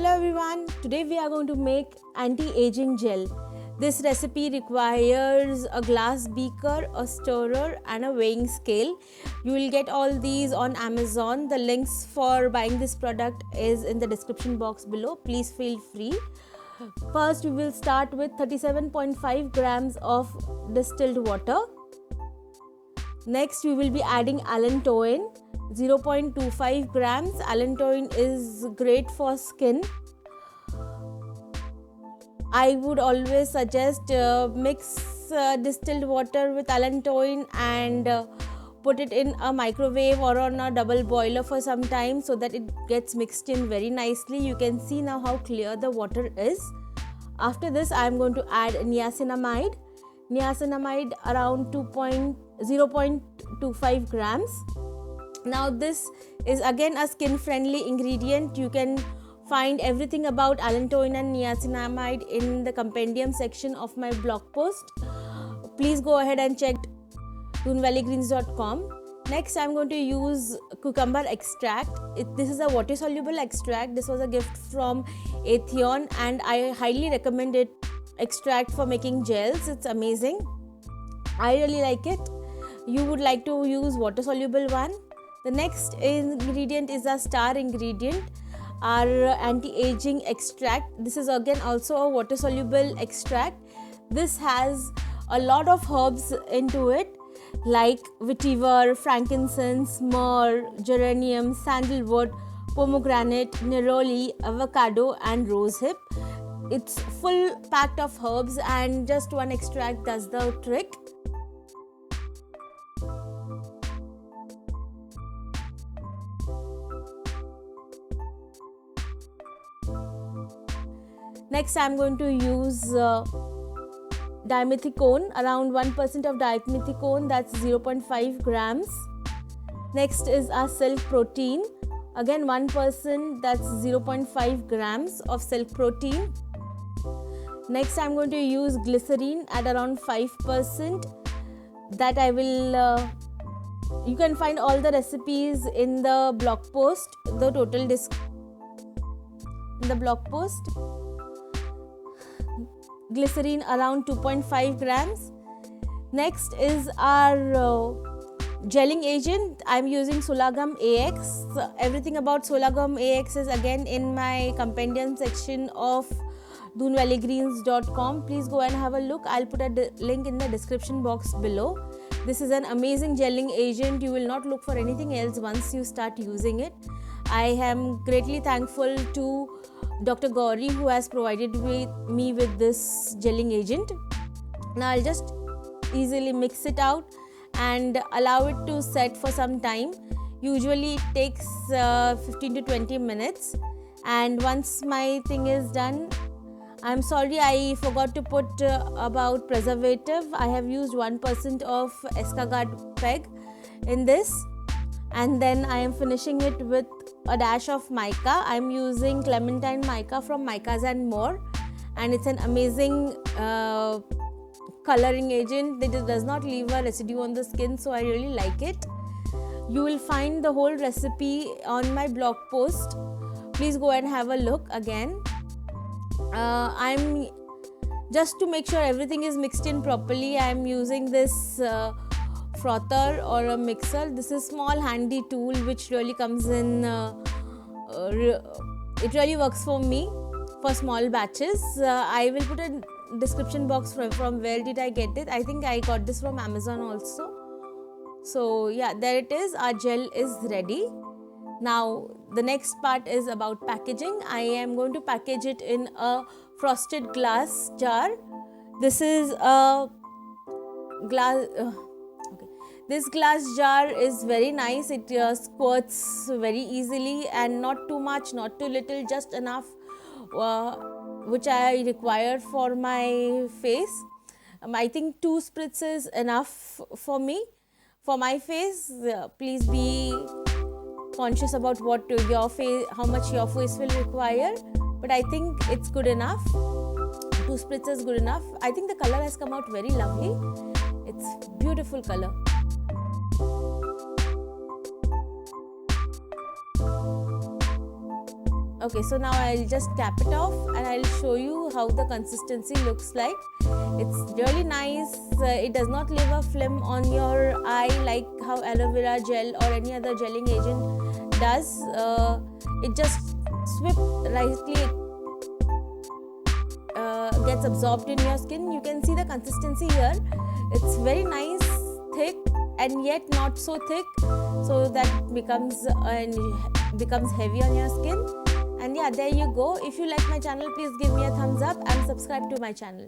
Hello everyone, today we are going to make anti-aging gel. This recipe requires a glass beaker, a stirrer and a weighing scale. You will get all these on Amazon. The links for buying this product is in the description box below. Please feel free. First we will start with 37.5 grams of distilled water. Next we will be adding allantoin, 0.25 grams. Allantoin is great for skin. I would always suggest mix distilled water with allantoin and put it in a microwave or on a double boiler for some time so that it gets mixed in very nicely. You can see now how clear the water is. After this I am going to add niacinamide. Niacinamide around 0.25 grams. Now this is again a skin friendly ingredient. You can find everything about allantoin and niacinamide in the compendium section of my blog post. Please go ahead and check dunvalleygreens.com. Next I am going to use cucumber extract. This is a water soluble extract. This was a gift from Atheon and I highly recommend it extract for making gels. It's amazing. I really like it. You would like to use water soluble one. The next ingredient is a star ingredient, our anti-aging extract. This is again also a water soluble extract. This has a lot of herbs into it like vetiver, frankincense, myrrh, geranium, sandalwood, pomegranate, neroli, avocado and rosehip. It's full packed of herbs and just one extract does the trick. Next I am going to use dimethicone, around 1% of dimethicone, that's 0.5 grams. Next is our silk protein, again 1%, that's 0.5 grams of silk protein. Next I am going to use glycerine at around 5%. That I will you can find all the recipes in the blog post, the total in the blog post. Glycerine around 2.5 grams. Next is our gelling agent. I am using Solagum AX. Everything about Solagum AX is again in my compendium section of dunvalleygreens.com. Please go and have a look. I'll put a link in the description box below. This is an amazing gelling agent. You will not look for anything else once you start using it. I am greatly thankful to Dr. Gauri who has provided me with this gelling agent. Now I'll just easily mix it out and allow it to set for some time. Usually it takes 15 to 20 minutes, and once my thing is done, I'm sorry I forgot to put about preservative. I have used 1% of escargot peg in this, and then I am finishing it with a dash of mica. I am using clementine mica from Micas and More, and it's an amazing coloring agent. It does not leave a residue on the skin, so I really like it. You will find the whole recipe on my blog post. Please go and have a look again. I'm just to make sure everything is mixed in properly, I am using this frother or a mixer. This is small handy tool which really comes in, it really works for me for small batches. I will put a description box from where did I get it. I think I got this from Amazon also. So yeah, there it is. Our gel is ready. Now the next part is about packaging. I am going to package it in a frosted glass jar. This is a glass This glass jar is very nice. It squirts very easily and not too much, not too little, just enough which I require for my face. I think 2 spritz is enough for me, for my face. Please be conscious about what your face, how much your face will require, but I think it's good enough. 2 spritz is good enough. I think the color has come out very lovely. It's beautiful color. Okay, so now I'll just cap it off and I'll show you how the consistency looks like. It's really nice. It does not leave a film on your eye like how aloe vera gel or any other gelling agent does. It just lightly gets absorbed in your skin. You can see the consistency here. It's very nice, thick, and yet not so thick, so that becomes heavy on your skin. And yeah, there you go. If you like my channel, please give me a thumbs up and subscribe to my channel.